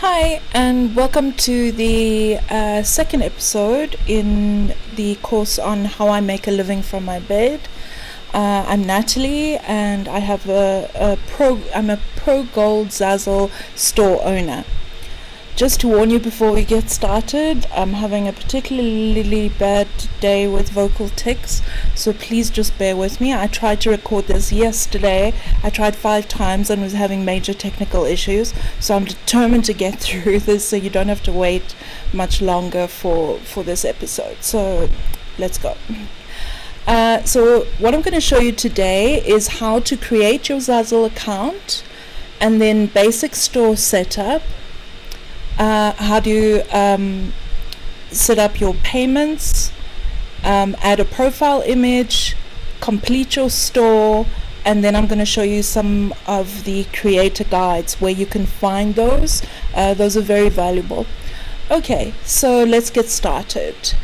Hi, and welcome to the second episode in the course on how I make a living from my bed. I'm Nathalie, and I have I'm a Pro Gold Zazzle store owner. Just to warn you before we get started, I'm having a particularly bad day with vocal tics, so please just bear with me. I tried to record this yesterday. I tried 5 times and was having major technical issues, so I'm determined to get through this so you don't have to wait much longer for this episode. So let's go. So what I'm going to show you today is how to create your Zazzle account, and then basic store setup, how to set up your payments, add a profile image, complete your store, and then I'm going to show you some of the creator guides where you can find those. Those are very valuable. Okay, so let's get started.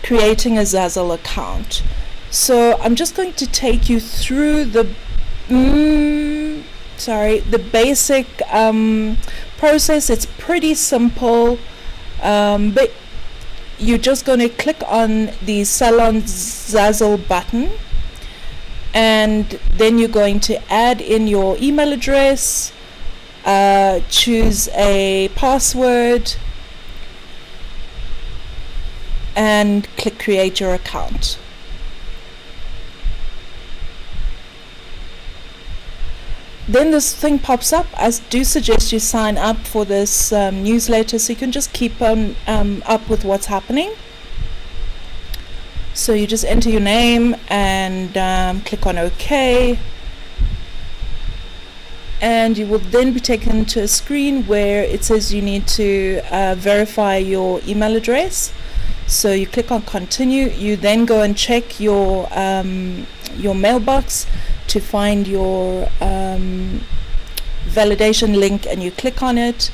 Creating a Zazzle account. So I'm just going to take you through the basic process. It's pretty simple, but you're just going to click on the Salon Zazzle button, and then you're going to add in your email address, choose a password, and click create your account. Then this thing pops up. I do suggest you sign up for this newsletter so you can just keep on up with what's happening. So you just enter your name and click on OK, and you will then be taken to a screen where it says you need to verify your email address. So you click on continue. You then go and check your mailbox to find your validation link, and you click on it,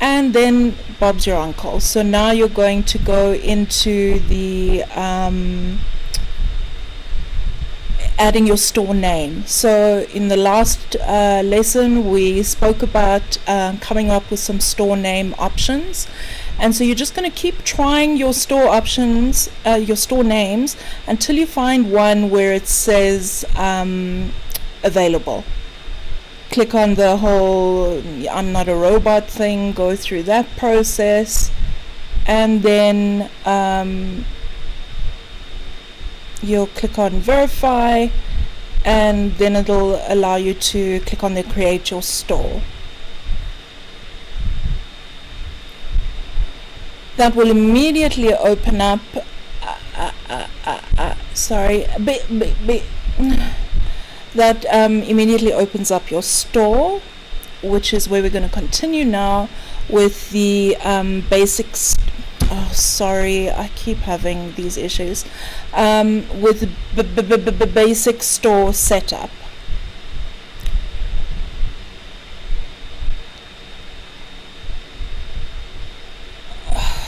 and then Bob's your uncle. So now you're going to go into the adding your store name. So in the last lesson we spoke about coming up with some store name options, and so you're just going to keep trying your store options, your store names, until you find one where it says available. Click on the whole I'm not a robot thing, go through that process, and then you'll click on verify, and then it'll allow you to click on the create your store. That will immediately open up that immediately opens up your store, which is where we're going to continue now with the basics. Oh, sorry, I keep having these issues with basic store setup.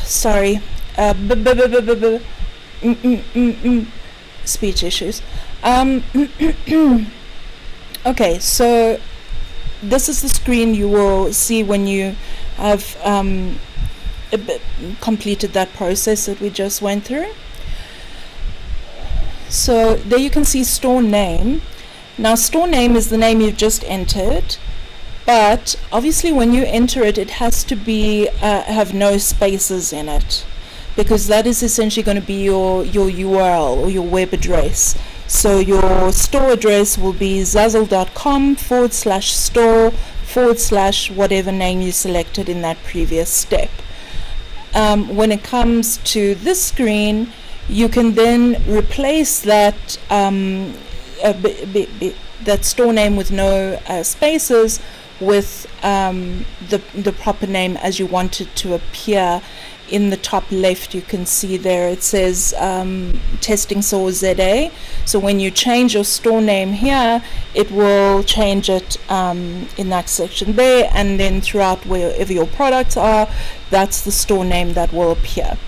Sorry, speech issues. Okay, so this is the screen you will see when you have completed that process that we just went through. So there you can see store name. Now store name is the name you've just entered, but obviously when you enter it, it has to be have no spaces in it, because that is essentially going to be your URL or your web address. So your store address will be zazzle.com/store/ whatever name you selected in that previous step. When it comes to this screen, you can then replace that that store name with no spaces with the proper name as you want it to appear. In the top left you can see there it says testing source ZA. So when you change your store name here, it will change it in that section there, and then throughout wherever your products are, that's the store name that will appear.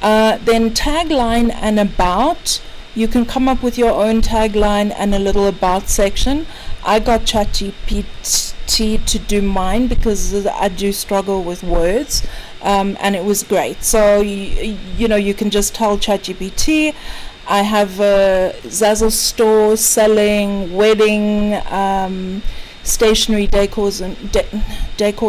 Then tagline and about, you can come up with your own tagline and a little about section. I got ChatGPT ChatGPT to do mine because I do struggle with words, and it was great. So you can just tell ChatGPT, I have a Zazzle store selling wedding stationery decor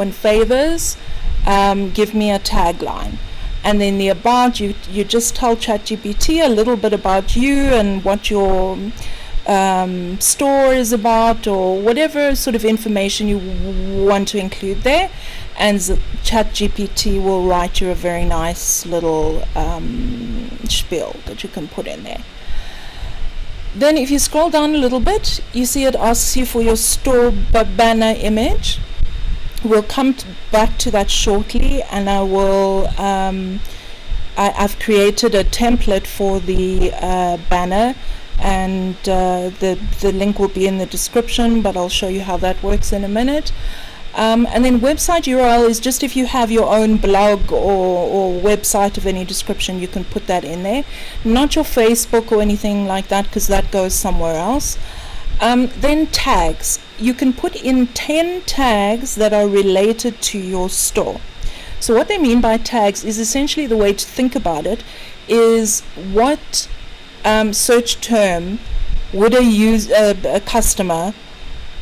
and favors. Give me a tagline. And then the about, you just tell ChatGPT a little bit about you and what your store is about, or whatever sort of information you want to include there, and ChatGPT will write you a very nice little spiel that you can put in there. Then if you scroll down a little bit, you see it asks you for your store banner image. We'll come back to that shortly, and I will I've created a template for the banner, and the link will be in the description, but I'll show you how that works in a minute. And then website URL is just if you have your own blog or website of any description, you can put that in there. Not your Facebook or anything like that, because that goes somewhere else. Then tags. You can put in 10 tags that are related to your store. So what they mean by tags is essentially, the way to think about it is what search term would a customer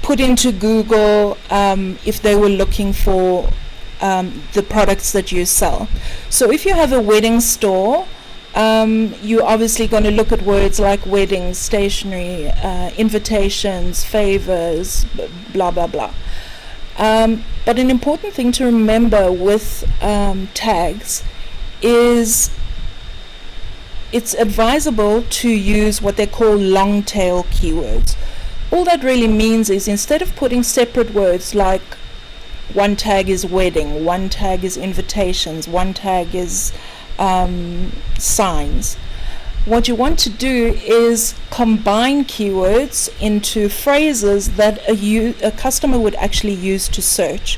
put into Google if they were looking for the products that you sell. So if you have a wedding store, you're obviously going to look at words like weddings, stationery, invitations, favors, blah blah blah. But an important thing to remember with tags is it's advisable to use what they call long tail keywords. All that really means is, instead of putting separate words like one tag is wedding, one tag is invitations, one tag is signs, what you want to do is combine keywords into phrases that a customer would actually use to search.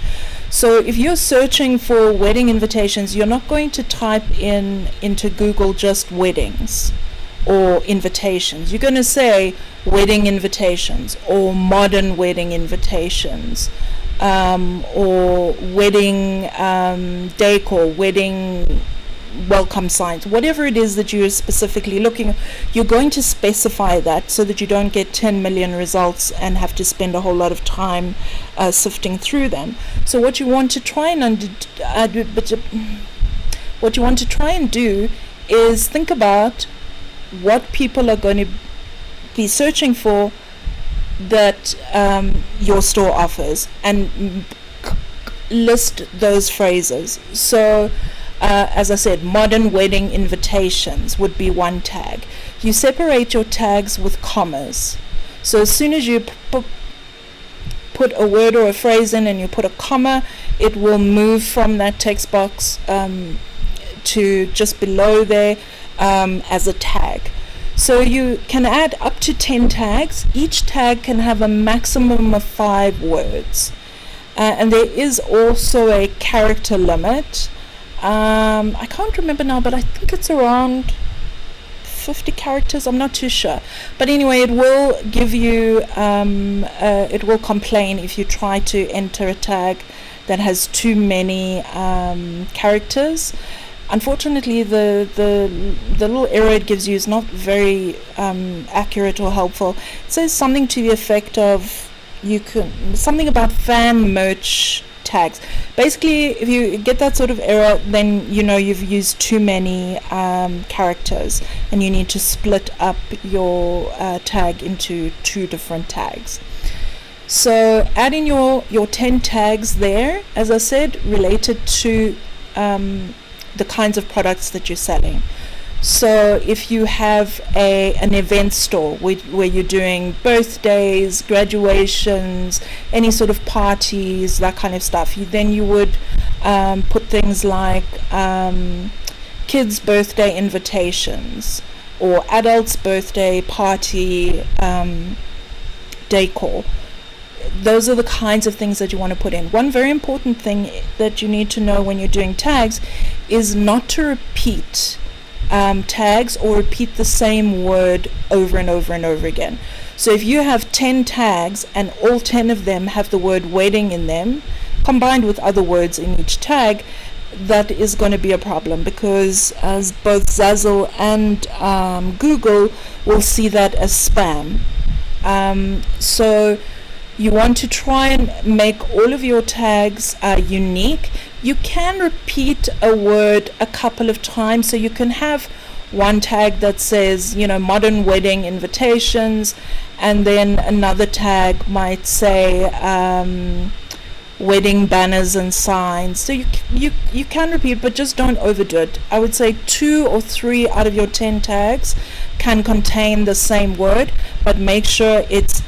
So if you're searching for wedding invitations, you're not going to type into Google just weddings or invitations. You're going to say wedding invitations or modern wedding invitations, or wedding decor, wedding welcome signs, whatever it is that you're specifically looking. You're going to specify that so that you don't get 10 million results and have to spend a whole lot of time sifting through them. So what you want to try and do is think about what people are going to be searching for that your store offers, and list those phrases. So as I said, modern wedding invitations would be one tag. You separate your tags with commas. So as soon as you put a word or a phrase in and you put a comma, it will move from that text box to just below there as a tag. So you can add up to 10 tags. Each tag can have a maximum of 5 words. And there is also a character limit. I can't remember now, but I think it's around 50 characters. I'm not too sure. But anyway, it will give you, it will complain if you try to enter a tag that has too many characters. Unfortunately, the little error it gives you is not very accurate or helpful. It says something to the effect of something about fan merch tags. Basically, if you get that sort of error, then you know you've used too many characters, and you need to split up your tag into 2 different tags. So add in your 10 tags there, as I said, related to the kinds of products that you're selling. So if you have an event store where you're doing birthdays, graduations, any sort of parties, that kind of stuff, then you would put things like kids' birthday invitations or adults' birthday party decor. Those are the kinds of things that you want to put in. One very important thing that you need to know when you're doing tags is not to repeat tags or repeat the same word over and over and over again. So if you have 10 tags and all 10 of them have the word wedding in them, combined with other words in each tag, that is going to be a problem, because as both Zazzle and Google will see that as spam. So you want to try and make all of your tags unique. You can repeat a word a couple of times, so you can have one tag that says, modern wedding invitations, and then another tag might say wedding banners and signs. So you can repeat, but just don't overdo it. I would say 2 or 3 out of your 10 tags can contain the same word, but make sure it's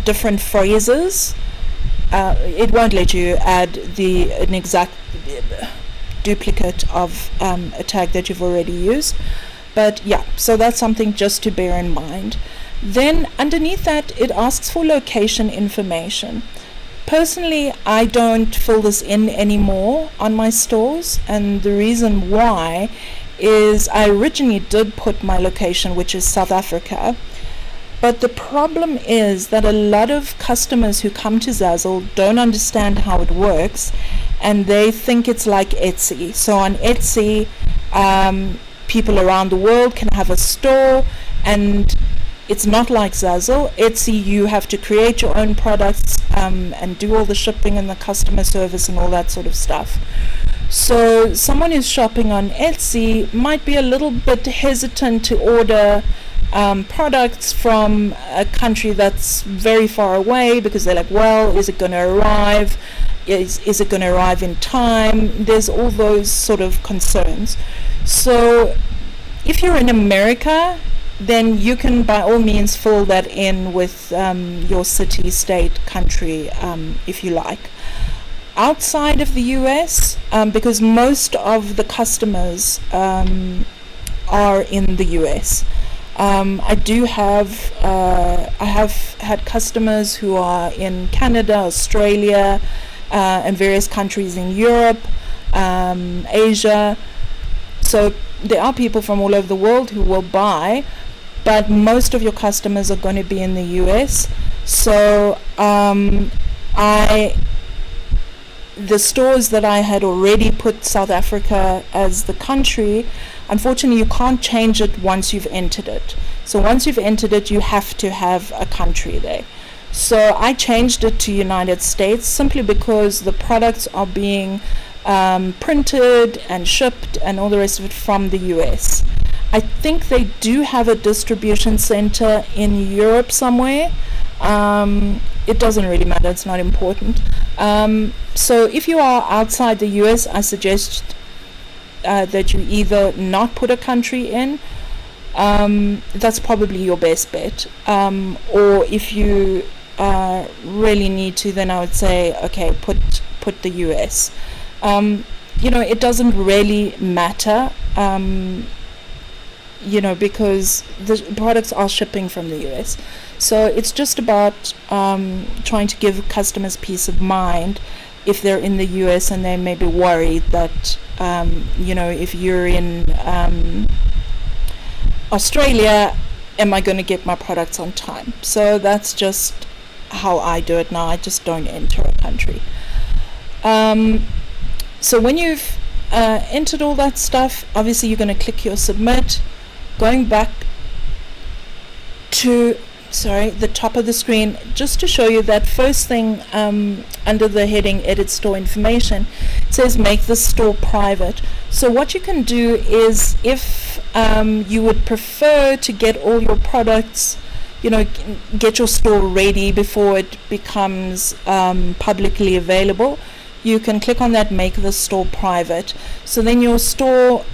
different phrases. It won't let you add an exact duplicate of a tag that you've already used. But yeah, so that's something just to bear in mind. Then underneath that, it asks for location information. Personally, I don't fill this in anymore on my stores, and the reason why is I originally did put my location, which is South Africa, but the problem is that a lot of customers who come to Zazzle don't understand how it works, and they think it's like Etsy. So on Etsy, people around the world can have a store, and it's not like Zazzle. Etsy, you have to create your own products and do all the shipping and the customer service and all that sort of stuff. So someone who's shopping on Etsy might be a little bit hesitant to order products from a country that's very far away, because they're like, well, is it going to arrive? Is it going to arrive in time? There's all those sort of concerns. So if you're in America, then you can by all means fill that in with your city, state, country, if you like. Outside of the US, because most of the customers are in the US, I have had customers who are in Canada, Australia, and various countries in Europe, Asia. So there are people from all over the world who will buy, but most of your customers are going to be in the US. So the stores that I had already put South Africa as the country, unfortunately you can't change it once you've entered it. So once you've entered it, you have to have a country there. So I changed it to United States simply because the products are being printed and shipped and all the rest of it from the US. I think they do have a distribution center in Europe somewhere. It doesn't really matter, it's not important. So if you are outside the US, I suggest that you either not put a country in, that's probably your best bet, or if you really need to, then I would say, okay, put the US. It doesn't really matter, because the products are shipping from the US. So it's just about trying to give customers peace of mind if they're in the US and they may be worried that, if you're in Australia, am I going to get my products on time? So that's just how I do it now. I just don't enter a country. So when you've entered all that stuff, obviously you're going to click your submit. Going back to the top of the screen, just to show you that first thing under the heading edit store information, it says make the store private. So what you can do is, if you would prefer to get all your products, get your store ready before it becomes publicly available, you can click on that make the store private. So then your store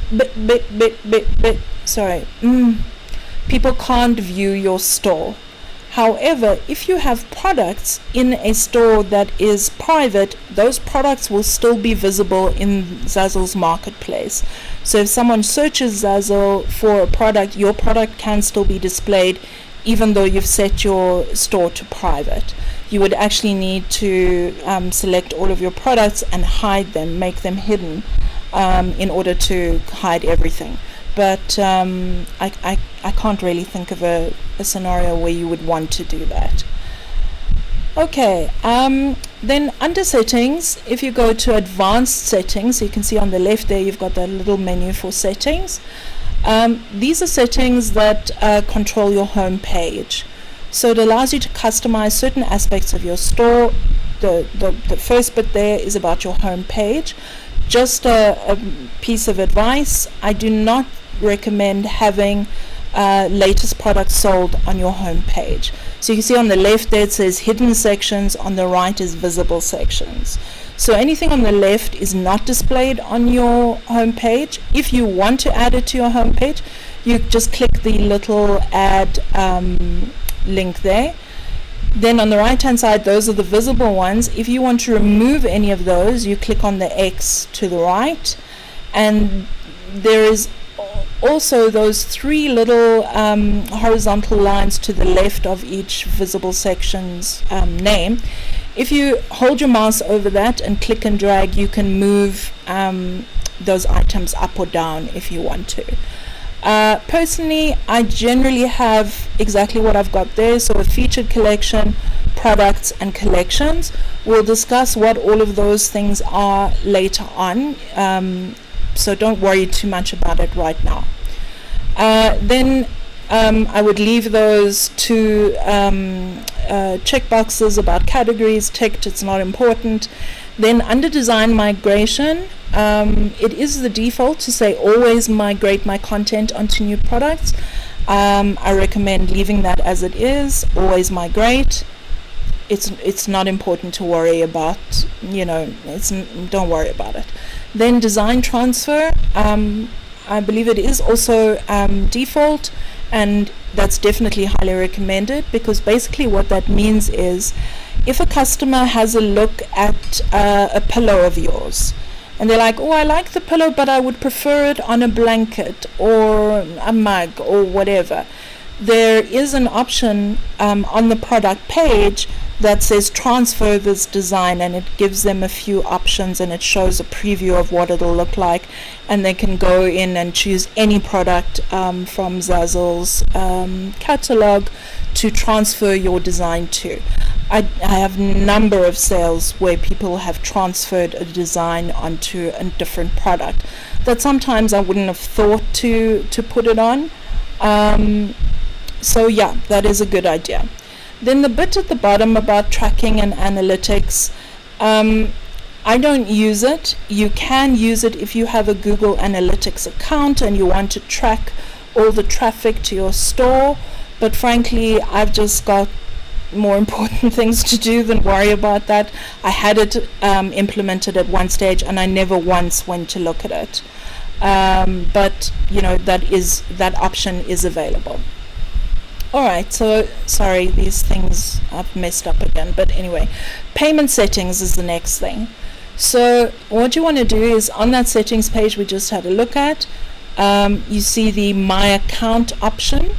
people can't view your store. However, if you have products in a store that is private, those products will still be visible in Zazzle's marketplace. So if someone searches Zazzle for a product, your product can still be displayed even though you've set your store to private. You would actually need to select all of your products and hide them, make them hidden, in order to hide everything. but I can't really think of a scenario where you would want to do that. Okay, then under settings, if you go to advanced settings, you can see on the left there you've got that little menu for settings. These are settings that control your home page. So it allows you to customize certain aspects of your store. The first bit there is about your home page. Just a piece of advice, I do not recommend having latest products sold on your home page. So you can see on the left there it says hidden sections, on the right is visible sections. So anything on the left is not displayed on your home page. If you want to add it to your home page, you just click the little add link there. Then on the right hand side, those are the visible ones. If you want to remove any of those, you click on the X to the right, and there is also those three little horizontal lines to the left of each visible section's name. If you hold your mouse over that and click and drag, you can move those items up or down if you want to. Personally, I generally have exactly what I've got there. So a featured collection, products and collections. We'll discuss what all of those things are later on. So don't worry too much about it right now. Then I would leave those two check boxes about categories ticked. It's not important. Then under design migration, it is the default to say always migrate my content onto new products. I recommend leaving that as it is, always migrate. It's not important to worry about, don't worry about it. Then design transfer, I believe it is also default, and that's definitely highly recommended, because basically what that means is if a customer has a look at a pillow of yours and they're like, oh, I like the pillow, but I would prefer it on a blanket or a mug or whatever, there is an option on the product page that says transfer this design, and it gives them a few options and it shows a preview of what it'll look like, and they can go in and choose any product from Zazzle's catalog to transfer your design to. I have a number of sales where people have transferred a design onto a different product that sometimes I wouldn't have thought to put it on. So yeah, that is a good idea. Then the bit at the bottom about tracking and analytics, I don't use it. You can use it if you have a Google Analytics account and you want to track all the traffic to your store, but frankly I've just got more important things to do than worry about that. I had it implemented at one stage and I never once went to look at it, but that option is available. Alright, so sorry, these things I've messed up again, but anyway, payment settings is the next thing. So what you want to do is on that settings page we just had a look at, you see the My Account option.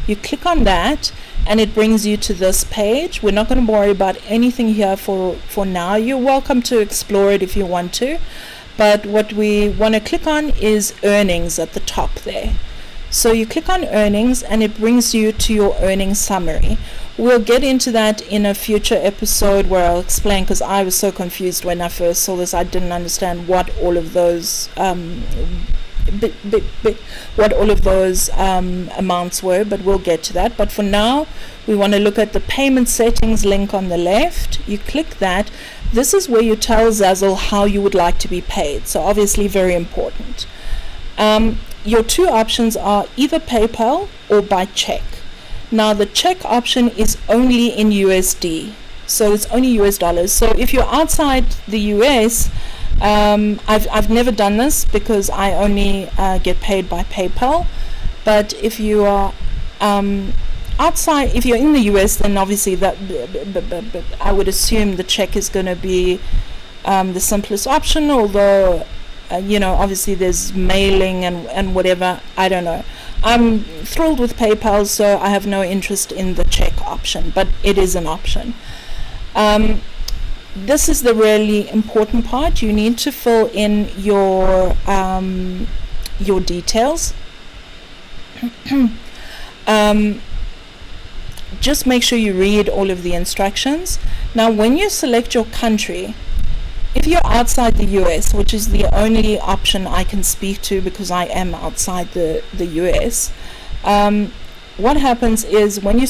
You click on that and it brings you to this page. We're not going to worry about anything here for now. You're welcome to explore it if you want to, but what we want to click on is earnings at the top there. So you click on earnings and it brings you to your earnings summary. We'll get into that in a future episode where I'll explain, because I was so confused when I first saw this. I didn't understand what all of those amounts were, but we'll get to that. But for now, we want to look at the payment settings link on the left. You click that. This is where you tell Zazzle how you would like to be paid. So obviously very important. Your two options are either PayPal or by check. Now the check option is only in USD, so it's only US dollars. So if you're outside the US, I've never done this because I only get paid by PayPal. But if you are outside, if you're in the US, then obviously that I would assume the check is going to be the simplest option, although obviously there's mailing and whatever. I don't know. I'm thrilled with PayPal, so I have no interest in the check option, but it is an option. This is the really important part. You need to fill in your details. just make sure you read all of the instructions. Now, when you select your country, if you're outside the US, which is the only option I can speak to because I am outside the US, what happens is when you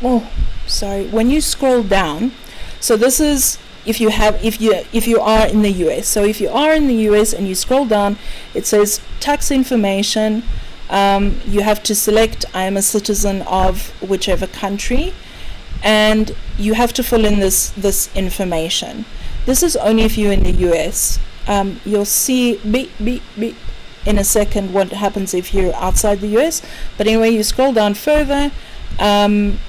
when you scroll down, so this is if you are in the US. So if you are in the US and you scroll down, it says tax information. You have to select I am a citizen of whichever country, and you have to fill in this information. This is only if you're in the US. You'll see beep in a second what happens if you're outside the US. But anyway, you scroll down further, and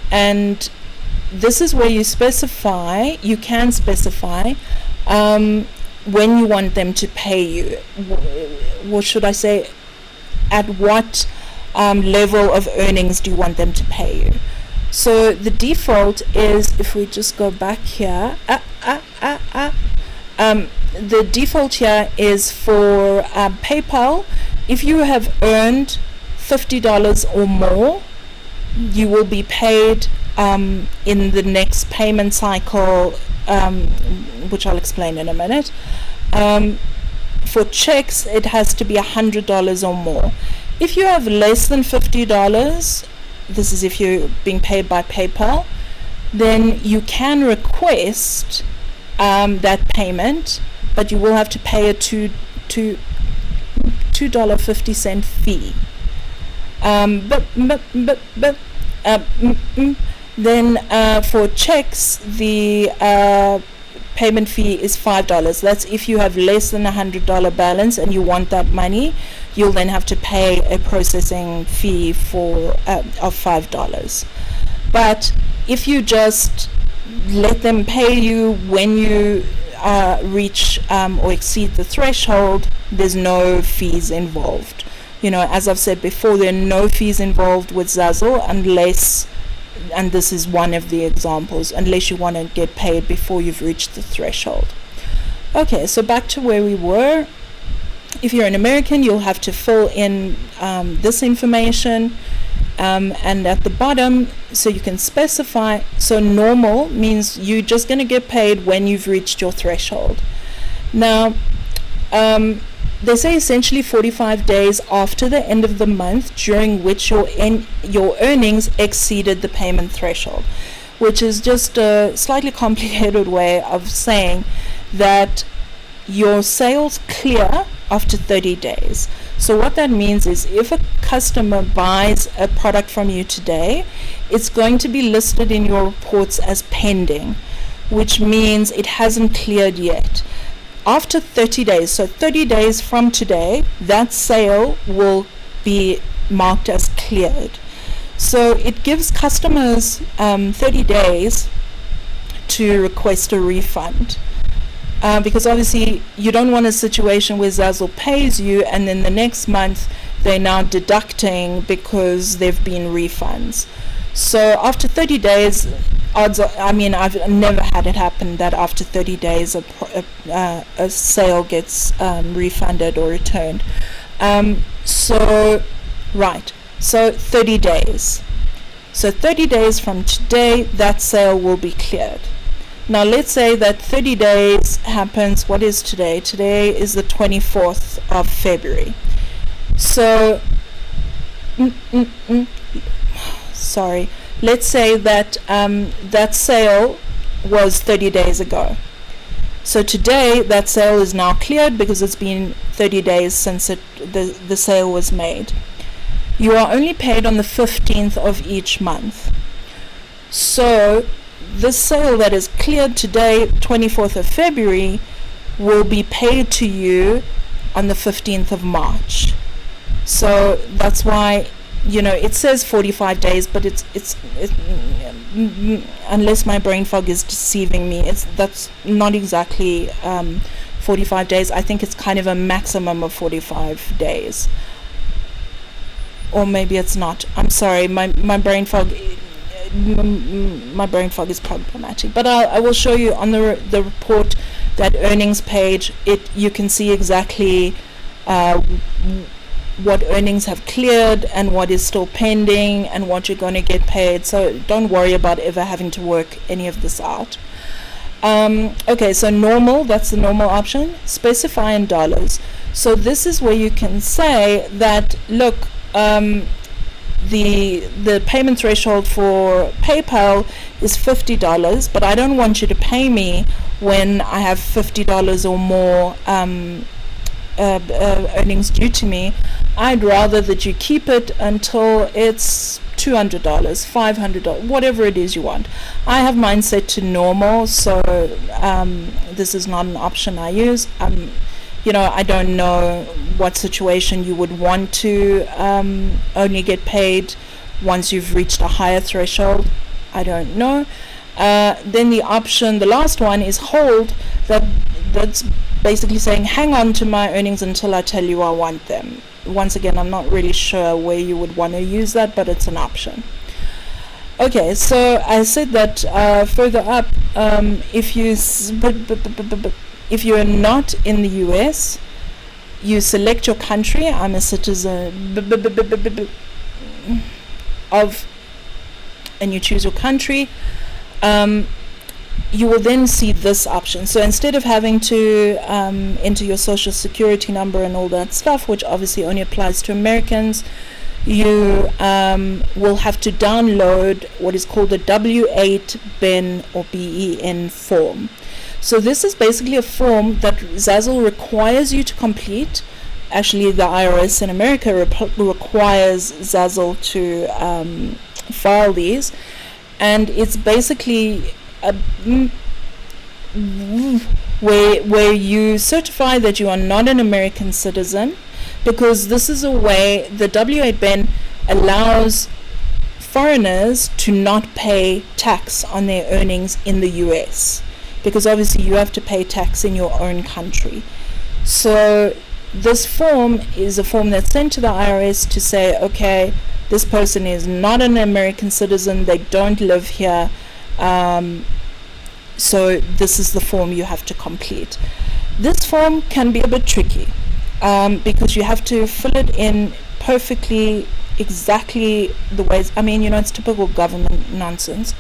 this is where you can specify when you want them to pay you. What should I say? At what level of earnings do you want them to pay you? So the default is, if we just go back here, the default here is for PayPal. If you have earned $50 or more, you will be paid in the next payment cycle, which I'll explain in a minute. For checks, it has to be $100 or more. If you have less than $50, this is if you're being paid by PayPal, then you can request that payment, but you will have to pay a $2.50 fee. Then for checks, the payment fee is $5. That's if you have less than $100 balance and you want that money, you'll then have to pay a processing fee of $5. But if you just let them pay you when you reach or exceed the threshold, there's no fees involved. As I've said before, there are no fees involved with Zazzle unless, and this is one of the examples, unless you want to get paid before you've reached the threshold. Okay, so back to where we were. If you're an American, you'll have to fill in this information, and at the bottom, so you can specify. So normal means you're just going to get paid when you've reached your threshold. Now, they say essentially 45 days after the end of the month during which your earnings exceeded the payment threshold, which is just a slightly complicated way of saying that your sales clear after 30 days. So what that means is if a customer buys a product from you today, it's going to be listed in your reports as pending, which means it hasn't cleared yet. After 30 days, so 30 days from today, that sale will be marked as cleared. So it gives customers 30 days to request a refund. Because obviously you don't want a situation where Zazzle pays you and then the next month they're now deducting because they've been refunds. So after 30 days, I've never had it happen that after 30 days a sale gets refunded or returned. So 30 days. So 30 days from today, that sale will be cleared. Now let's say that 30 days happens, what is today? Today is the 24th of February. So, let's say that that sale was 30 days ago. So today that sale is now cleared because it's been 30 days since the sale was made. You are only paid on the 15th of each month. So this sale that is cleared today, 24th of February, will be paid to you on the 15th of March. So that's why, it says 45 days, but it's unless my brain fog is deceiving me, that's not exactly 45 days. I think it's kind of a maximum of 45 days. Or maybe it's not. I'm sorry, my brain fog is problematic, but I will show you on the report, that earnings page. You can see exactly what earnings have cleared and what is still pending and what you're going to get paid. So don't worry about ever having to work any of this out. Okay, so normal, that's the normal option. Specify in dollars. So this is where you can say that, look, the payment threshold for PayPal is $50, but I don't want you to pay me when I have $50 or more earnings due to me. I'd rather that you keep it until it's $200, $500, whatever it is you want. I have mine set to normal, so this is not an option I use. I don't know what situation you would want to only get paid once you've reached a higher threshold. I don't know. Then the last one is hold. That's basically saying hang on to my earnings until I tell you I want them. Once again, I'm not really sure where you would want to use that, but it's an option. Okay, so I said that further up, if you're not in the US, you select your country. I'm a citizen of, and you choose your country. You will then see this option. So instead of having to enter your social security number and all that stuff, which obviously only applies to Americans, you will have to download what is called a W8 BEN or BEN form. So this is basically a form that Zazzle requires you to complete. Actually, the IRS in America requires Zazzle to file these, and it's basically where you certify that you are not an American citizen, because this is a way the W8 BEN allows foreigners to not pay tax on their earnings in the US, because obviously you have to pay tax in your own country. So this form is a form that's sent to the IRS to say, okay, this person is not an American citizen, they don't live here, so this is the form you have to complete. This form can be a bit tricky because you have to fill it in perfectly, exactly the ways. I mean, it's typical government nonsense.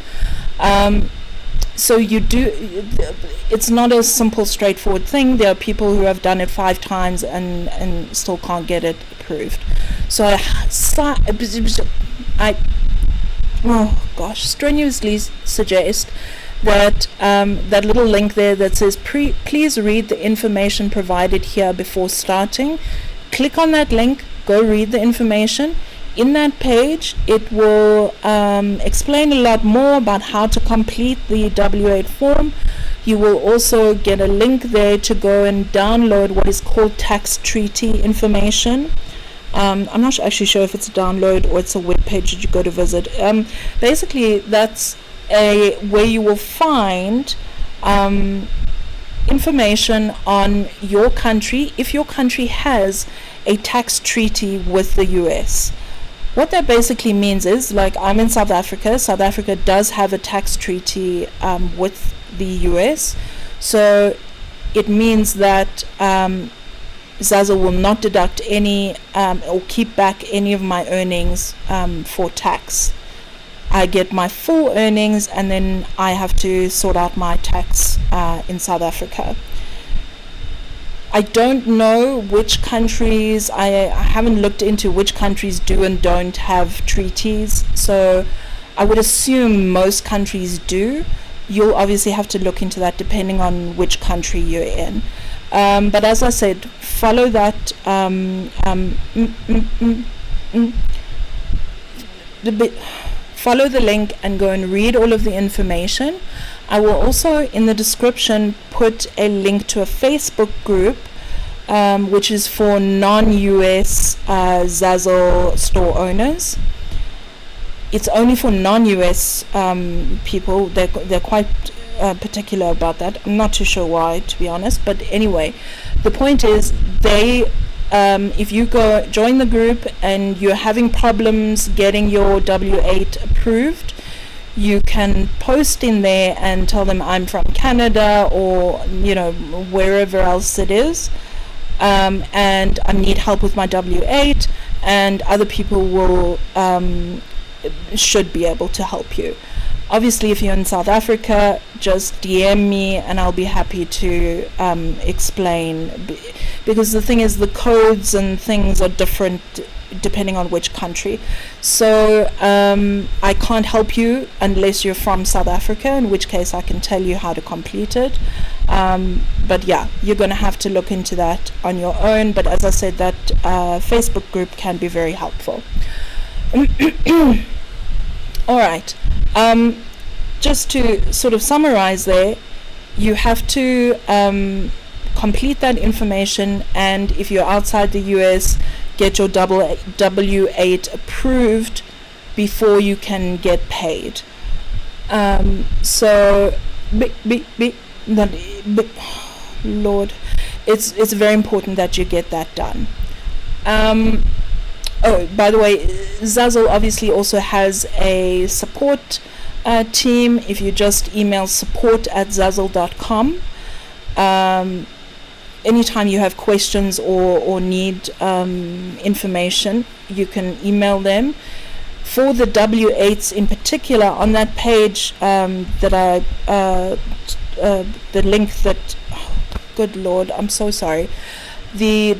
So it's not a simple, straightforward thing. There are people who have done it 5 times and still can't get it approved. So I strenuously suggest that that little link there that says please read the information provided here before starting. Click on that link, go read the information. In that page, it will explain a lot more about how to complete the W8 form. You will also get a link there to go and download what is called tax treaty information. I'm not actually sure if it's a download or it's a web page that you go to visit. Basically, that's where you will find information on your country, if your country has a tax treaty with the US. What that basically means is, like, I'm in South Africa. South Africa does have a tax treaty with the US. So it means that Zazzle will not deduct any or keep back any of my earnings for tax. I get my full earnings and then I have to sort out my tax in South Africa. I don't know which countries, I haven't looked into which countries do and don't have treaties, so I would assume most countries do. You'll obviously have to look into that depending on which country you're in. But as I said, follow that follow the link and go and read all of the information. I will also in the description put a link to a Facebook group which is for non-US Zazzle store owners. It's only for non-US people. They're quite particular about that. I'm not too sure why, to be honest, but anyway, the point is they if you go join the group and you're having problems getting your W8 approved, you can post in there and tell them I'm from Canada or wherever else it is, and I need help with my W8, and other people will should be able to help you. Obviously, if you're in South Africa, just DM me and I'll be happy to explain, because the thing is, the codes and things are different depending on which country. So I can't help you unless you're from South Africa, in which case I can tell you how to complete it. But yeah, you're going to have to look into that on your own. But as I said, that Facebook group can be very helpful. All right. Just to sort of summarize there, you have to complete that information, and if you're outside the US, get your W8 approved before you can get paid. Lord, it's very important that you get that done. Oh, by the way, Zazzle obviously also has a support team. If you just email support@zazzle.com, anytime you have questions or need information, you can email them. For the W8s in particular, on that page that I the link that, oh, good Lord, I'm so sorry, the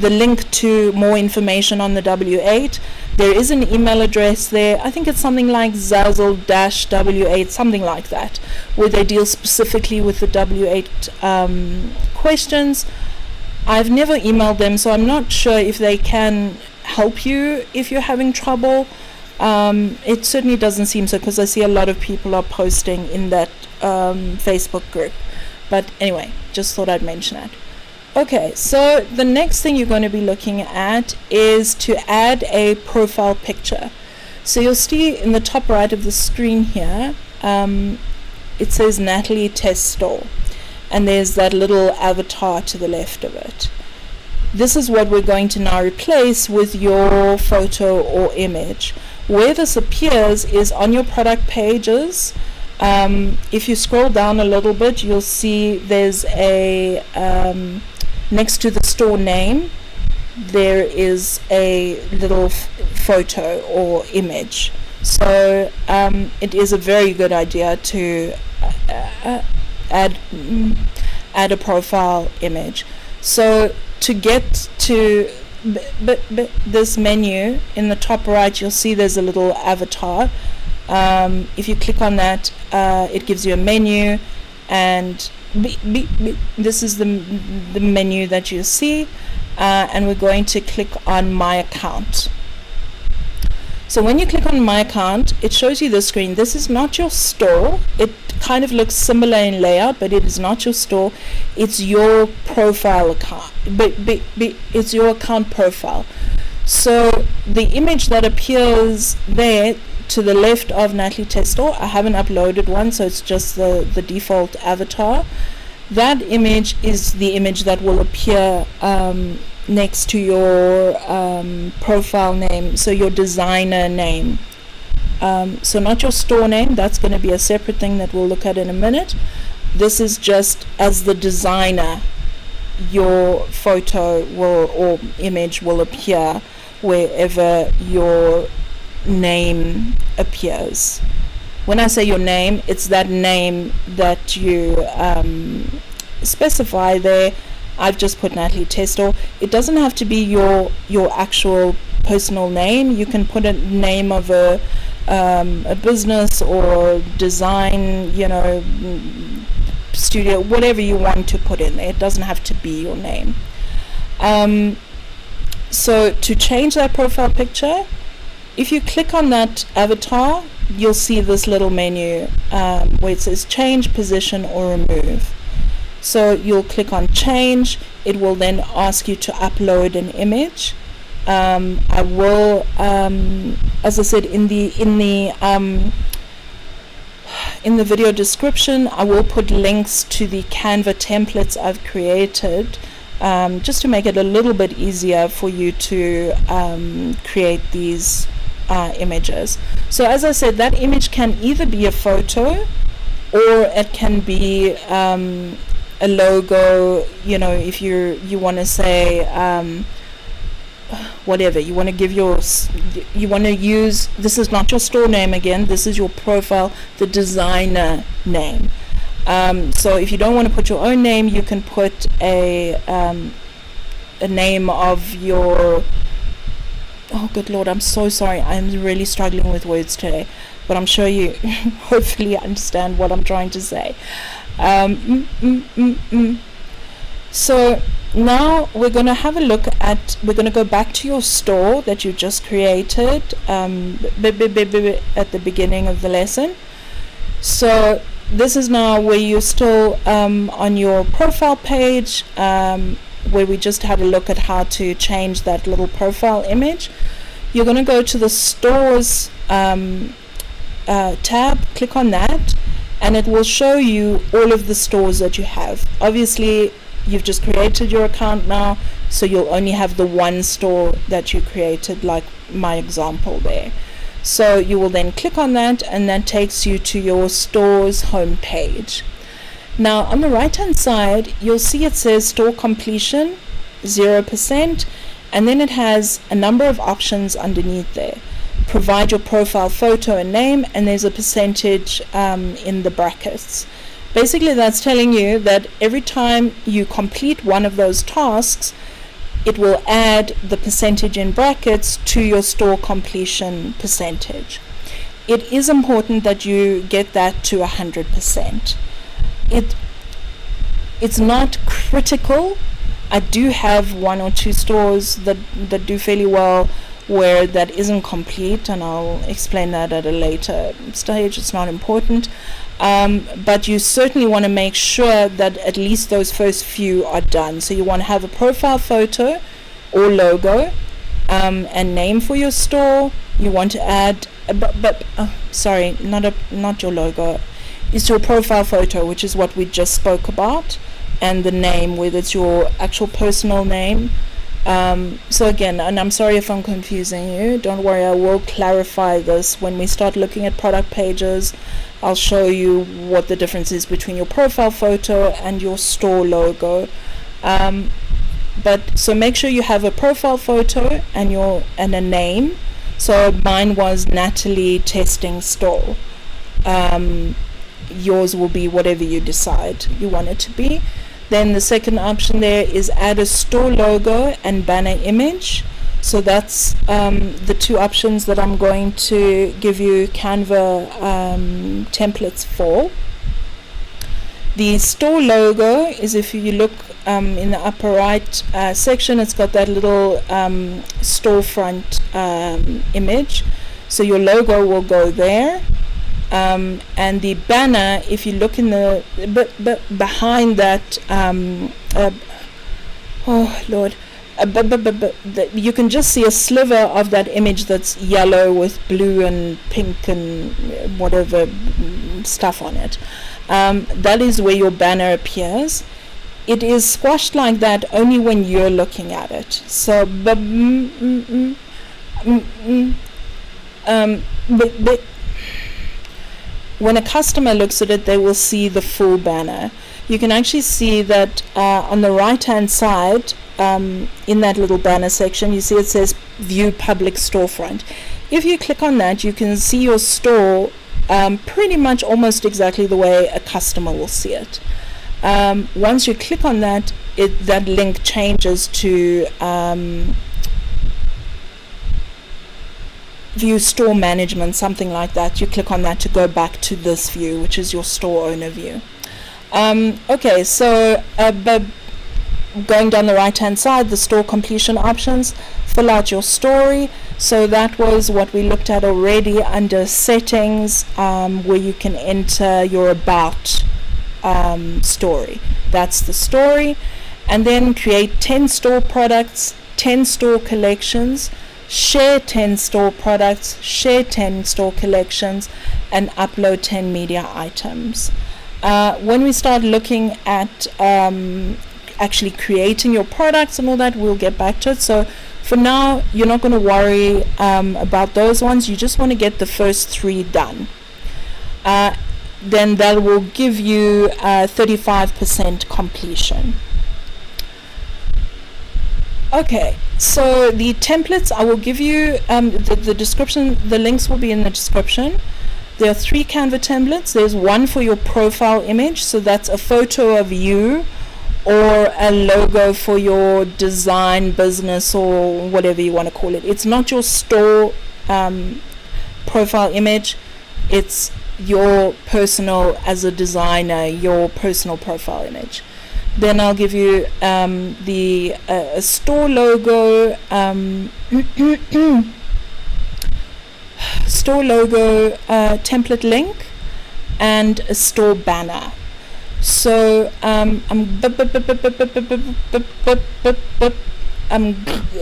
link to more information on the W8, there is an email address there. I think it's something like Zazzle-W8, something like that, where they deal specifically with the W8 questions. I've never emailed them, so I'm not sure if they can help you if you're having trouble. It certainly doesn't seem so, because I see a lot of people are posting in that Facebook group. But anyway, just thought I'd mention that. Okay, so the next thing you're going to be looking at is to add a profile picture. So you'll see in the top right of the screen here, it says Nathalie Test Store, and there's that little avatar to the left of it. This is what we're going to now replace with your photo or image. Where this appears is on your product pages. If you scroll down a little bit, you'll see there's a next to the store name, there is a little photo or image. So it is a very good idea to add a profile image. So to get to this menu, in the top right, you'll see there's a little avatar. If you click on that, it gives you a menu, and this is the menu that you see, and we're going to click on My Account. So when you click on My Account, it shows you this screen. This is not your store. It kind of looks similar in layout, but it is not your store. It's your profile account, but it's your account profile. So the image that appears there to the left of Nathalie Test Store, I haven't uploaded one, so it's just the default avatar. That image is the image that will appear next to your profile name, so your designer name. So not your store name, that's going to be a separate thing that we'll look at in a minute. This is just as the designer, your photo or image will appear wherever your name appears. When I say your name, it's that name that you specify there. I've just put Nathalie Test Store. It doesn't have to be your actual personal name. You can put a name of a business or design, studio, whatever you want to put in there. It doesn't have to be your name. So to change that profile picture, if you click on that avatar, you'll see this little menu where it says change, position, or remove. So you'll click on change. It will then ask you to upload an image. I will, as I said, in the video description, I will put links to the Canva templates I've created, just to make it a little bit easier for you to create these images. So as I said, that image can either be a photo, or it can be a a logo, you know, if you want to say whatever you want to give you want to use, this is not your store name again, this is your profile, the designer name. So if you don't want to put your own name, you can put a name of your, oh good lord, I'm so sorry, I'm really struggling with words today, but I'm sure you hopefully understand what I'm trying to say. So now we're going to have a look at, we're going to go back to your store that you just created at the beginning of the lesson. So this is now where you're still on your profile page, where we just had a look at how to change that little profile image. You're going to go to the stores tab, click on that, and it will show you all of the stores that you have. Obviously you've just created your account now, so you'll only have the one store that you created, like my example there. So you will then click on that, and that takes you to your store's home page. Now on the right hand side you'll see it says store completion 0%, and then it has a number of options underneath there. Provide your profile photo and name, and there's a percentage in the brackets. Basically that's telling you that every time you complete one of those tasks, it will add the percentage in brackets to your store completion percentage. It is important that you get that to 100%. It's not critical. I do have one or two stores that do fairly well where that isn't complete, and I'll explain that at a later stage. It's not important, but you certainly want to make sure that at least those first few are done. So you want to have a profile photo or logo, and name for your store. You want to add sorry, not your logo, it's your profile photo, which is what we just spoke about, and the name, whether it's your actual personal name. So again, and I'm sorry if I'm confusing you, don't worry, I will clarify this when we start looking at product pages. I'll show you what the difference is between your profile photo and your store logo. But so make sure you have a profile photo and a name. So mine was Nathalie Testing Store. Yours will be whatever you decide you want it to be. Then the second option there is add a store logo and banner image. So that's the two options that I'm going to give you Canva templates for. The store logo is, if you look in the upper right section, it's got that little storefront image. So your logo will go there. And the banner, if you look in the behind that, oh Lord, you can just see a sliver of that image that's yellow with blue and pink and whatever stuff on it. That is where your banner appears. It is squashed like that only when you're looking at it. So when a customer looks at it, they will see the full banner. You can actually see that on the right hand side, in that little banner section, you see it says view public storefront. If you click on that, you can see your store pretty much almost exactly the way a customer will see it. Once you click on that, that link changes to view store management, something like that. You click on that to go back to this view, which is your store owner view. Okay, so going down the right hand side, the store completion options, fill out your story. So that was what we looked at already under settings, where you can enter your about story. That's the story. And then create 10 store products, 10 store collections, share 10 store products, share 10 store collections, and upload 10 media items. When we start looking at actually creating your products and all that, we'll get back to it. So for now, you're not going to worry about those ones. You just want to get the first 3 done. then that will give you 35% completion. Okay, so the templates I will give you, the description, the links will be in the description. There are 3 Canva templates. There's one for your profile image, so that's a photo of you or a logo for your design business or whatever you want to call it. It's not your store profile image, it's your personal, as a designer, your personal profile image. Then I'll give you the store logo, store logo template link, and a store banner. So I'm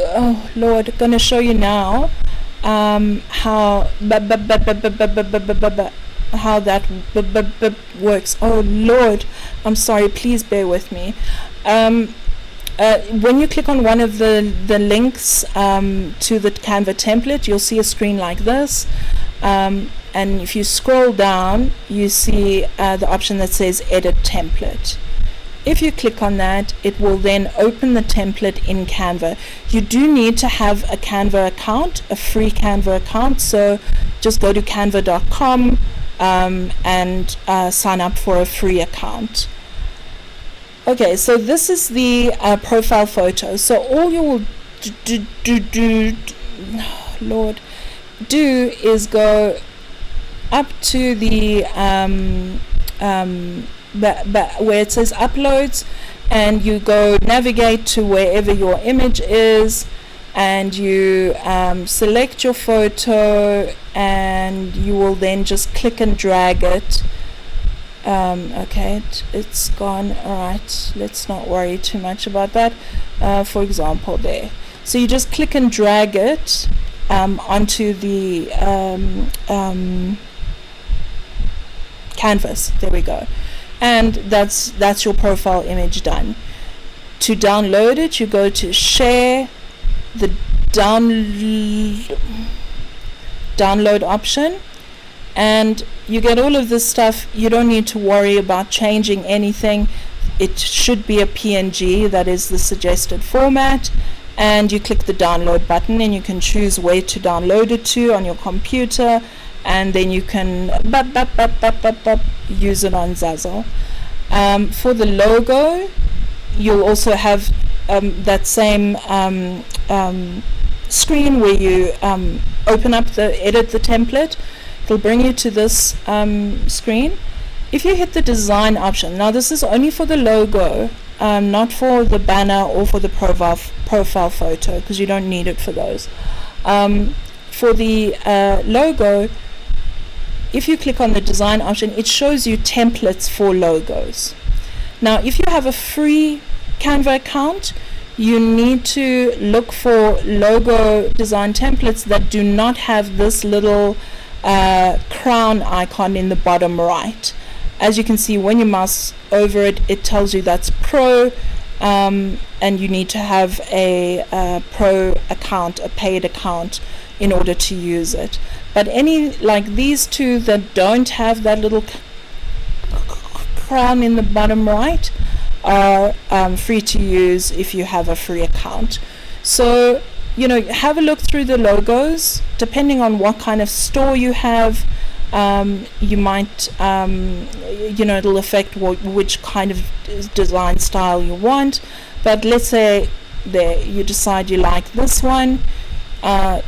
oh Lord, gonna show you now how that works. Oh Lord, I'm sorry, please bear with me. When you click on one of the links to the Canva template, you'll see a screen like this, and if you scroll down, you see the option that says edit template. If you click on that, it will then open the template in Canva. You do need to have a Canva account, a free Canva account, so just go to canva.com and sign up for a free account. Okay, so this is the profile photo. So all you will do is go up to the where it says uploads, and you go navigate to wherever your image is, and you select your photo, and you will then just click and drag it. Okay, it's gone. Alright, let's not worry too much about that. For example, there, so you just click and drag it onto the canvas. There we go, and that's your profile image done. To download it, you go to share, the download option, and you get all of this stuff. You don't need to worry about changing anything. It should be a PNG, that is the suggested format, and you click the download button, and you can choose where to download it to on your computer, and then you can use it on Zazzle. For the logo, you'll also have that same screen where you open up edit the template. It'll bring you to this screen. If you hit the design option, now this is only for the logo, not for the banner or for the profile photo, because you don't need it for those. For the logo, if you click on the design option, it shows you templates for logos. Now, if you have a free Canva account, you need to look for logo design templates that do not have this little crown icon in the bottom right. As you can see, when you mouse over it, it tells you that's Pro, and you need to have a Pro account, a paid account, in order to use it. But any, like these two that don't have that little crown in the bottom right, are free to use if you have a free account. So, you know, have a look through the logos. Depending on what kind of store you have, you might, you know, it'll affect which kind of design style you want. But let's say there you decide you like this one.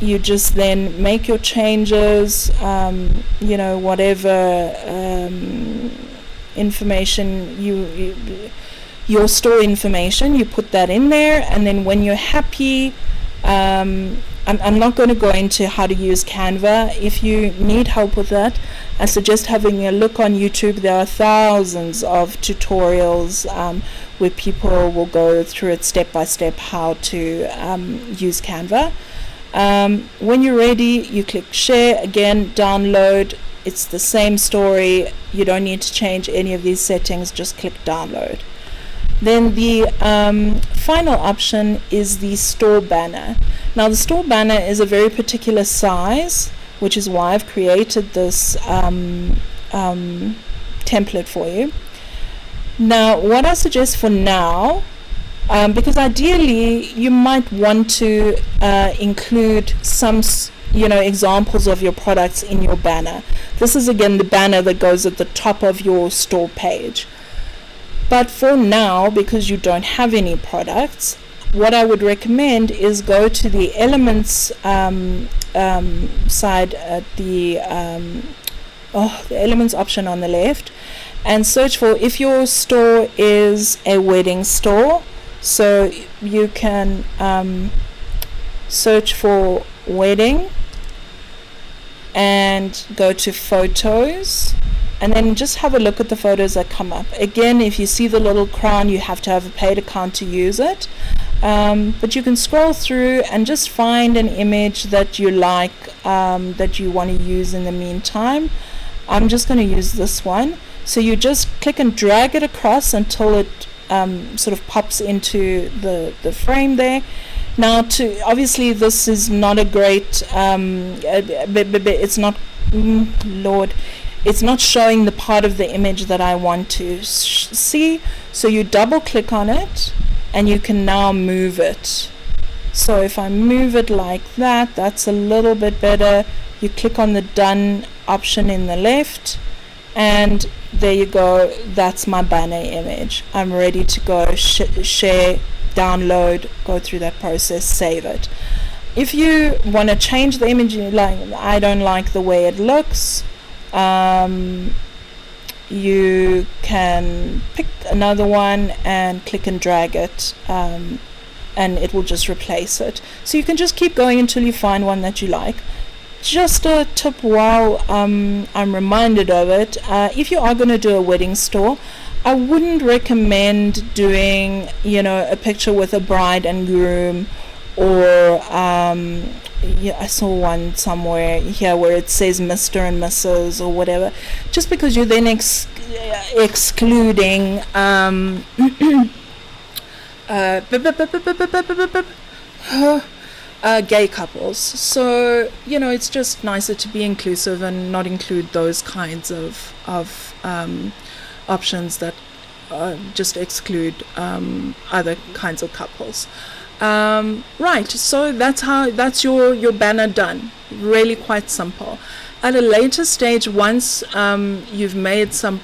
You just then make your changes, you know, whatever information your store information, you put that in there, and then when you're happy, I'm not going to go into how to use Canva. If you need help with that, I suggest having a look on YouTube. There are thousands of tutorials where people will go through it step by step how to use Canva. When you're ready, you click share, again download. It's the same story. You don't need to change any of these settings, just click download. Then the final option is the store banner. Now the store banner is a very particular size, which is why I've created this template for you. Now, what I suggest for now, because ideally you might want to include some examples of your products in your banner. This is again the banner that goes at the top of your store page. But for now, because you don't have any products, what I would recommend is go to the elements side at the elements option on the left, and search for, if your store is a wedding store, so you can search for wedding and go to photos, and then just have a look at the photos that come up. Again, if you see the little crown, you have to have a paid account to use it, but you can scroll through and just find an image that you like, that you want to use in the meantime. I'm just going to use this one. So you just click and drag it across until it sort of pops into the frame there. Now, obviously this is not a great, it's not, Lord, it's not showing the part of the image that I want to see. So you double click on it and you can now move it. So if I move it like that, that's a little bit better. You click on the done option in the left, and there you go. That's my banner image. I'm ready to go share, download, go through that process, save it. If you want to change the image, like I don't like the way it looks, you can pick another one and click and drag it, and it will just replace it. So you can just keep going until you find one that you like. Just a tip while I'm reminded of it, if you are going to do a wedding store, I wouldn't recommend doing, a picture with a bride and groom, or I saw one somewhere here where it says Mr. and Mrs. or whatever, just because you're then excluding gay couples. So it's just nicer to be inclusive and not include those kinds of options that just exclude other kinds of couples. Right, so that's your banner done. Really quite simple. At a later stage, once you've made some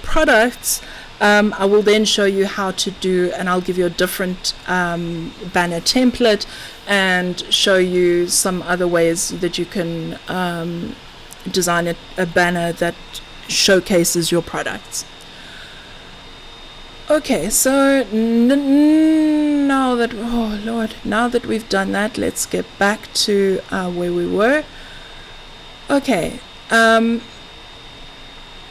products, I will then show you how to do, and I'll give you a different banner template and show you some other ways that you can design a banner that showcases your products. Okay, so now that we've done that, let's get back to where we were. Okay,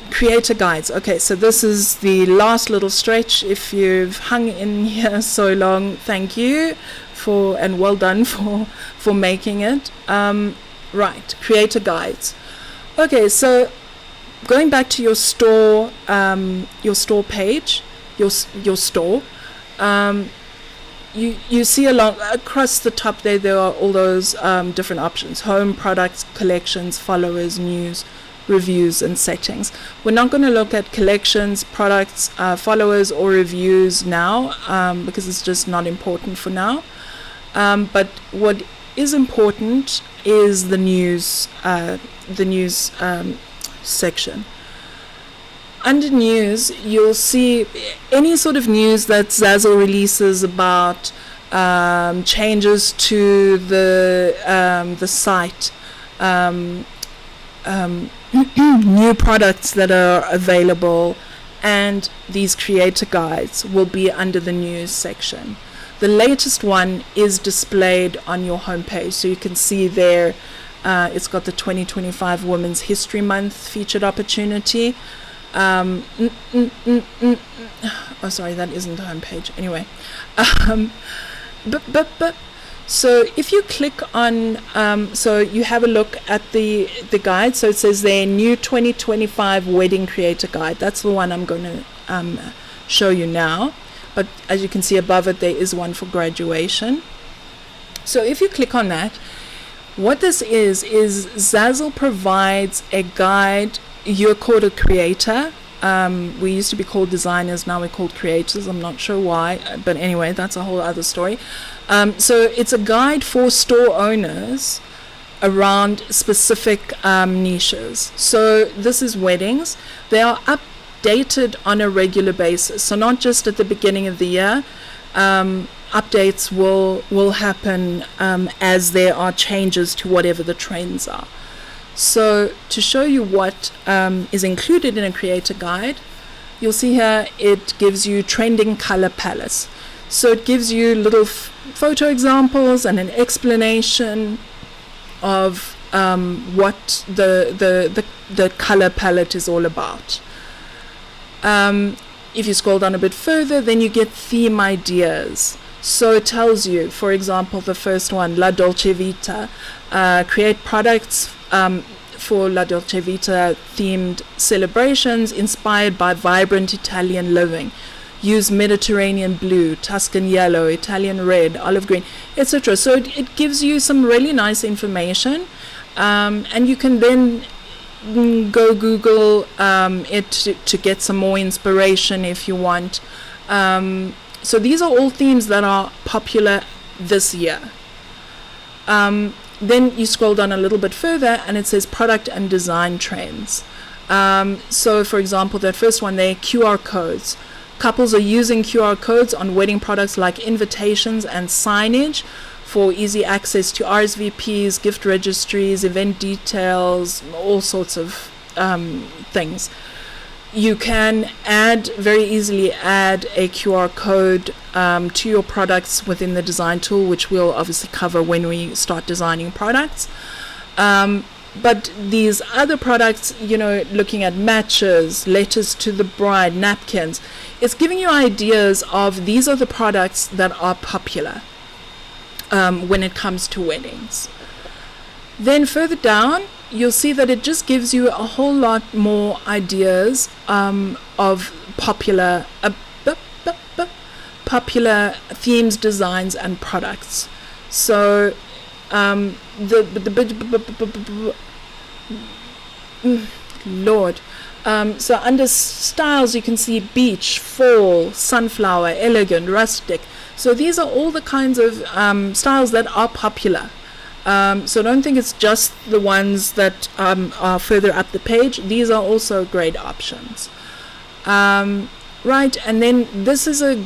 creator guides. Okay, so this is the last little stretch. If you've hung in here so long, thank you and well done for making it. Right, creator guides. Okay, so going back to your store page, your store, you see across the top there are all those different options: home, products, collections, followers, news, reviews, and settings. We're not going to look at collections, products, followers, or reviews now, because it's just not important for now. But what is important is the news section. Under news, you'll see any sort of news that Zazzle releases about changes to the site, new products that are available, and these creator guides will be under the news section. The latest one is displayed on your homepage, so you can see there it's got the 2025 Women's History Month featured opportunity. Oh, sorry, that isn't the homepage. Anyway, but so if you click on, so you have a look at the guide. So it says there, new 2025 wedding creator guide. That's the one I'm going to show you now. But as you can see above it, there is one for graduation. So if you click on that, what this is Zazzle provides a guide you're called a creator. We used to be called designers, now we're called creators. I'm not sure why, but anyway, that's a whole other story. So it's a guide for store owners around specific niches. So this is weddings. They are updated on a regular basis, so not just at the beginning of the year. Updates will happen as there are changes to whatever the trends are. So to show you what is included in a creator guide, you'll see here it gives you trending color palettes. So it gives you little photo examples and an explanation of what the color palette is all about. If you scroll down a bit further, then you get theme ideas. So it tells you, for example, the first one, La Dolce Vita, create products for La Dolce Vita themed celebrations inspired by vibrant Italian living. Use Mediterranean blue, Tuscan yellow, Italian red, olive green, etc. So it gives you some really nice information, and you can then go Google it to get some more inspiration if you want. So these are all themes that are popular this year. Then you scroll down a little bit further and it says product and design trends. So for example, that first one there, QR codes. Couples are using QR codes on wedding products like invitations and signage for easy access to RSVPs, gift registries, event details, all sorts of things. You can very easily add a QR code to your products within the design tool, which we'll obviously cover when we start designing products. But these other products, looking at matches, letters to the bride, napkins, it's giving you ideas of these are the products that are popular when it comes to weddings. Then further down, you'll see that it just gives you a whole lot more ideas of popular themes, designs, and products. So so under styles you can see beach, fall, sunflower, elegant, rustic. So these are all the kinds of styles that are popular. So don't think it's just the ones that are further up the page. These are also great options. Right, and then this is a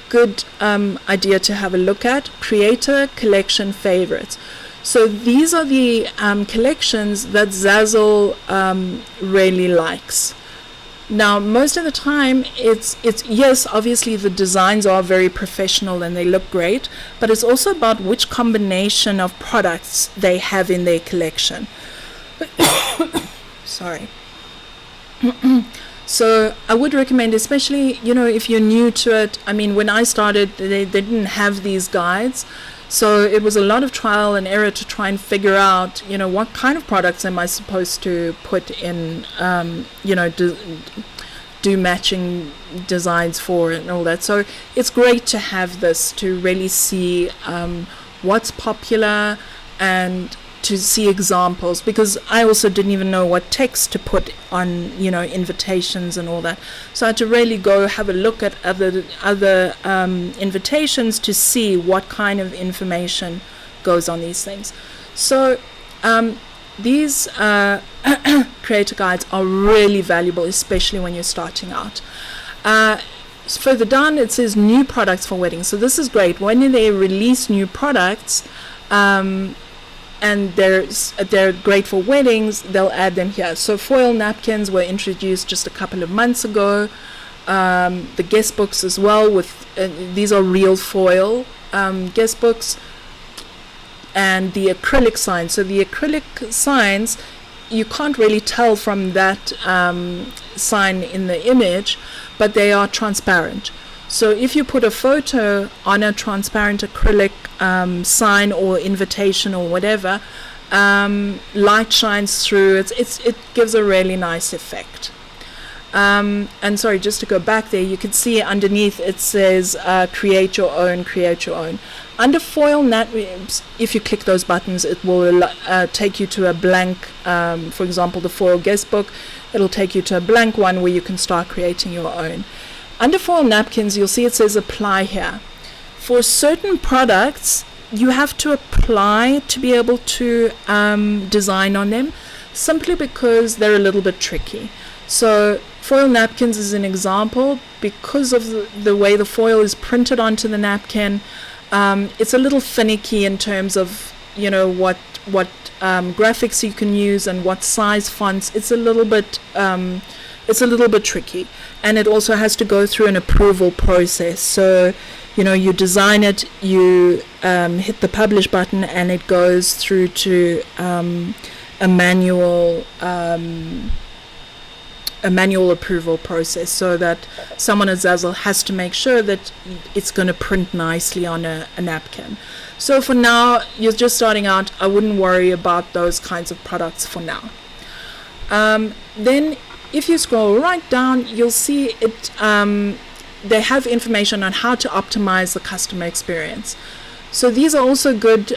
good idea to have a look at, creator collection favorites. So these are the collections that Zazzle really likes. Now, most of the time, it's yes, obviously the designs are very professional and they look great, but it's also about which combination of products they have in their collection. Sorry. So I would recommend, especially, if you're new to it. I mean, when I started, they didn't have these guides. So it was a lot of trial and error to try and figure out, what kind of products am I supposed to put in, do matching designs for and all that. So it's great to have this to really see what's popular and to see examples, because I also didn't even know what text to put on, invitations and all that. So I had to really go have a look at other invitations to see what kind of information goes on these things. So these creator guides are really valuable, especially when you're starting out. Further down it says new products for weddings. So this is great. When they release new products, and they're great for weddings, they'll add them here. So foil napkins were introduced just a couple of months ago. The guest books as well, with these are real foil guest books. And the acrylic signs. So the acrylic signs, you can't really tell from that sign in the image, but they are transparent. So if you put a photo on a transparent acrylic sign or invitation or whatever, light shines through. It gives a really nice effect. And sorry, just to go back there, you can see underneath it says create your own. Under foil napkins, if you click those buttons, it will take you to a blank, for example, the foil guest book. it'll take you to a blank one where you can start creating your own. Under foil napkins, you'll see it says apply here. For certain products, you have to apply to be able to design on them, simply because they're a little bit tricky. So foil napkins is an example. Because of the way the foil is printed onto the napkin, it's a little finicky in terms of, you know, what graphics you can use and what size fonts. It's a little bit tricky, and it also has to go through an approval process. So, you know, you design it, you hit the publish button, and it goes through to a manual approval process, so that someone at Zazzle has to make sure that it's going to print nicely on a napkin. So for now, you're just starting out, I wouldn't worry about those kinds of products for now. Then if you scroll right down, you'll see it. They have information on how to optimize the customer experience. So these are also good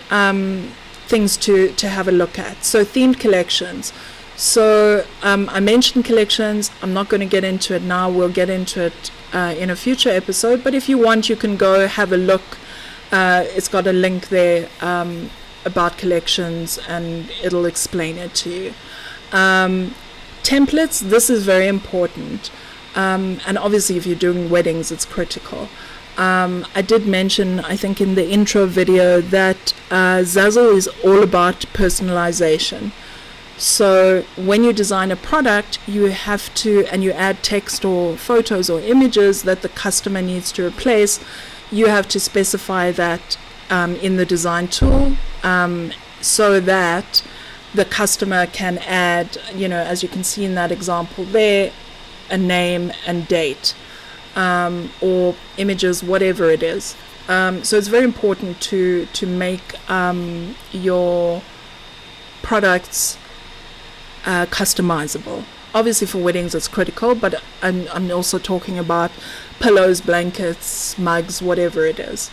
things to have a look at. So themed collections. So I mentioned collections. I'm not going to get into it now. We'll get into it in a future episode. But if you want, you can go have a look. It's got a link there about collections, and it'll explain it to you. Templates, this is very important. And obviously, if you're doing weddings, it's critical. I did mention, I think in the intro video, that Zazzle is all about personalization. So when you design a product, you have to, and you add text or photos or images that the customer needs to replace, you have to specify that in the design tool, so that the customer can add, you know, as you can see in that example there, a name and date, or images, whatever it is. So it's very important to make your products customizable. Obviously for weddings it's critical, but I'm also talking about pillows, blankets, mugs, whatever it is.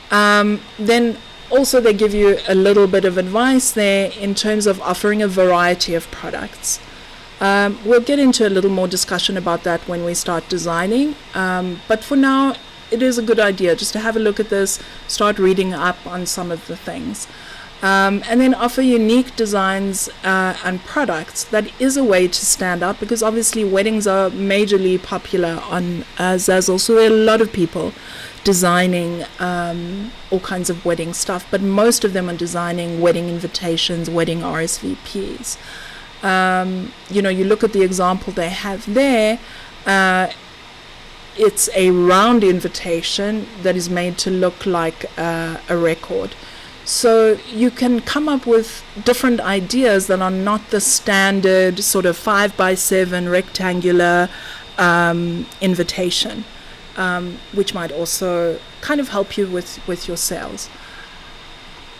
Then also they give you a little bit of advice there in terms of offering a variety of products. We'll get into a little more discussion about that when we start designing, but for now it is a good idea just to have a look at this, start reading up on some of the things. And then offer unique designs and products. That is a way to stand out, because obviously weddings are majorly popular on Zazzle, so there are a lot of people designing all kinds of wedding stuff, but most of them are designing wedding invitations, wedding RSVPs. You know, you look at the example they have there, it's a round invitation that is made to look like a record. So you can come up with different ideas that are not the standard sort of 5x7 rectangular invitation, which might also kind of help you with your sales.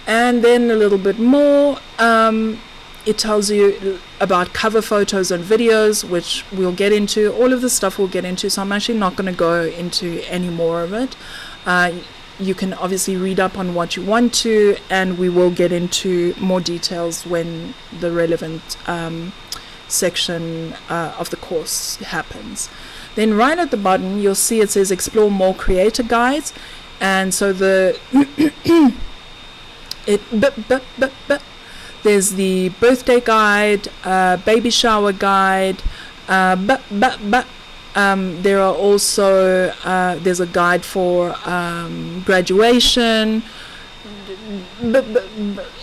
And then a little bit more, it tells you about cover photos and videos, which we'll get into. All of the stuff we'll get into, so I'm actually not going to go into any more of it. You can obviously read up on what you want to, and we will get into more details when the relevant section of the course happens. Then right at the bottom, you'll see it says explore more creator guides. And so there's the birthday guide, baby shower guide, there are also, there's a guide for graduation.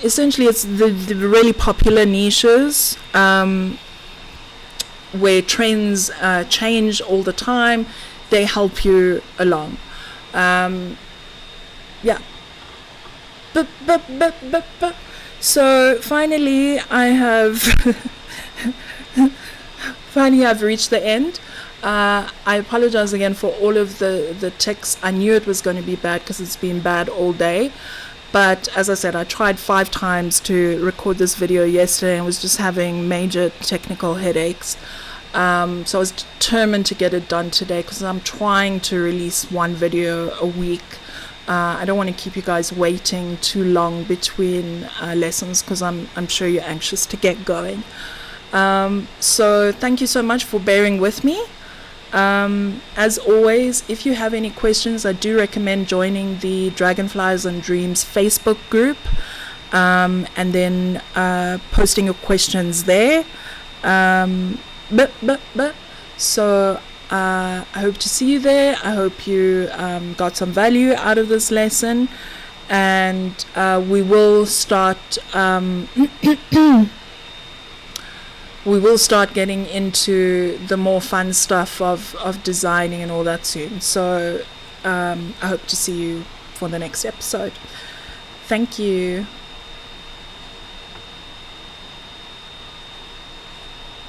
Essentially, it's the really popular niches where trends change all the time. They help you along. Yeah. So finally, I've reached the end. I apologize again for all of the tics. I knew it was going to be bad because it's been bad all day. But as I said, I tried 5 times to record this video yesterday and was just having major technical headaches. So I was determined to get it done today because I'm trying to release 1 video a week. I don't want to keep you guys waiting too long between lessons because I'm sure you're anxious to get going. So thank you so much for bearing with me. As always, if you have any questions, I do recommend joining the Dragonflies and Dreams Facebook group, and then posting your questions there. So I hope to see you there. I hope you got some value out of this lesson, and we will start getting into the more fun stuff of designing and all that soon. So I hope to see you for the next episode. Thank you.